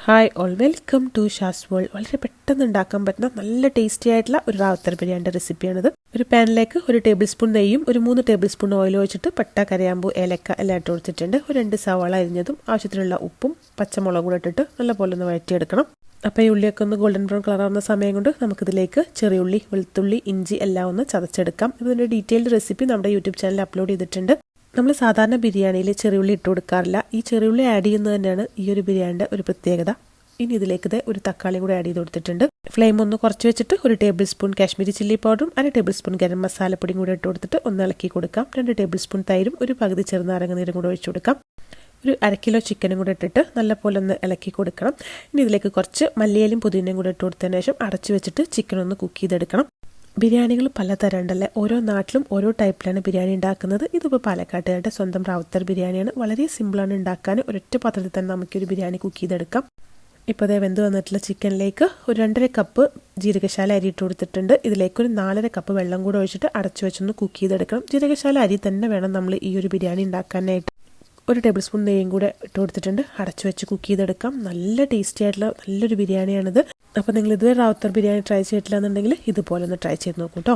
Hi all welcome to Shaz world. വളരെ പെട്ടെന്ന് ഉണ്ടാക്കാൻ പറ്റുന്ന നല്ല ടേസ്റ്റി ആയിട്ടുള്ള ഒരു റാവുത്തർ ബിരിയാണിയുടെ റെസിപ്പിയാണിത്. ഒരു പാനിലേക്ക് 1 ടേബിൾ സ്പൂൺ നെയ്യും 3 ടേബിൾ സ്പൂൺ ഓയിൽ ഒഴിച്ചിട്ട് പട്ട, കരയാമ്പൂ, ഏലക്ക എല്ലാം ഇട്ട് കൊടുത്തിട്ടുണ്ട്. 2 സവാള അരിഞ്ഞതും ആവശ്യത്തിനുള്ള ഉപ്പും പച്ചമുളകും കൂടെ ഇട്ടിട്ട് നല്ലപോലെ ഒന്ന് വഴറ്റിയെടുക്കണം. അപ്പോൾ ഈ ഉള്ളിയൊക്കെ ഒന്ന് ഗോൾഡൻ ബ്രൗൺ കളറാവുന്ന സമയം കൊണ്ട് നമുക്കിതിലേക്ക് ചെറിയുള്ളി, വെളുത്തുള്ളി, ഇഞ്ചി എല്ലാം ഒന്ന് ചതച്ചെടുക്കാം. ഇതിൻ്റെ ഡീറ്റെയിൽഡ് റെസിപ്പി നമ്മുടെ യൂട്യൂബ് ചാനലിൽ അപ്ലോഡ് ചെയ്തിട്ടുണ്ട്. നമ്മൾ സാധാരണ ബിരിയാണിയിൽ ചെറിയുള്ളി ഇട്ട് കൊടുക്കാറില്ല. ഈ ചെറിയുള്ളി ആഡ് ചെയ്യുന്നത് തന്നെയാണ് ഈ ഒരു ബിരിയാണിയുടെ ഒരു പ്രത്യേകത. ഇനി ഇതിലേക്ക് ഒരു തക്കാളി കൂടെ ആഡ് ചെയ്ത് കൊടുത്തിട്ടുണ്ട്. ഫ്ലെയിം ഒന്ന് കുറച്ച് വെച്ചിട്ട് 1 ടേബിൾ സ്പൂൺ കാശ്മീരി ചില്ലി പൗഡറും 1/2 ടേബിൾ സ്പൂൺ ഗരം മസാലപ്പൊടിയും കൂടെ ഇട്ട് കൊടുത്തിട്ട് ഒന്ന് ഇളക്കി കൊടുക്കാം. 2 ടേബിൾ സ്പൂൺ തൈരും പകുതി ചെറുനാരങ്ങ നീരും കൂടെ ഒഴിച്ചു കൊടുക്കാം. 1/2 കിലോ ചിക്കനും കൂടെ ഇട്ടിട്ട് നല്ലപോലെ ഒന്ന് ഇളക്കി കൊടുക്കണം. ഇനി ഇതിലേക്ക് കുറച്ച് മല്ലിയിലും പുതിനയും കൂടെ ഇട്ട് കൊടുത്തതിന് ശേഷം അടച്ചു വെച്ചിട്ട് ചിക്കൻ ഒന്ന് കുക്ക് ചെയ്തെടുക്കണം. ബിരിയാണികൾ പലതരം ഉണ്ടല്ലേ. ഓരോ നാട്ടിലും ഓരോ ടൈപ്പിലാണ് ബിരിയാണി ഉണ്ടാക്കുന്നത്. ഇതിപ്പോൾ പാലക്കാട്ടുകാരുടെ സ്വന്തം റാവുത്തർ ബിരിയാണിയാണ്. വളരെ സിമ്പിളാണ് ഉണ്ടാക്കാൻ. ഒരൊറ്റ പാത്രത്തിൽ തന്നെ നമുക്കൊരു ബിരിയാണി കുക്ക് ചെയ്തെടുക്കാം. ഇപ്പോൾ അതേ വെന്ത് വന്നിട്ടുള്ള ചിക്കനിലേക്ക് 2.5 കപ്പ് ജീരകശാല അരി ഇട്ട് കൊടുത്തിട്ടുണ്ട്. ഇതിലേക്ക് 4.5 കപ്പ് വെള്ളം കൂടെ ഒഴിച്ചിട്ട് അടച്ചു വെച്ചൊന്ന് കുക്ക് ചെയ്തെടുക്കണം. ജീരകശാല അരി തന്നെ വേണം നമ്മൾ ഈ ഒരു ബിരിയാണി ഉണ്ടാക്കാനായിട്ട്. 1 ടേബിൾ സ്പൂൺ നെയ്യും കൂടെ ഇട്ട് കൊടുത്തിട്ടുണ്ട്. അടച്ചു വെച്ച് കുക്ക് ചെയ്തെടുക്കാം. നല്ല ടേസ്റ്റി ആയിട്ടുള്ള നല്ലൊരു ബിരിയാണിയാണിത്. അപ്പോൾ നിങ്ങൾ ഇതുവരെ റാവുത്തർ ബിരിയാണി ട്രൈ ചെയ്തിട്ടില്ല എന്നുണ്ടെങ്കിൽ ഇതുപോലെ ഒന്ന് ട്രൈ ചെയ്ത് നോക്കൂ കേട്ടോ.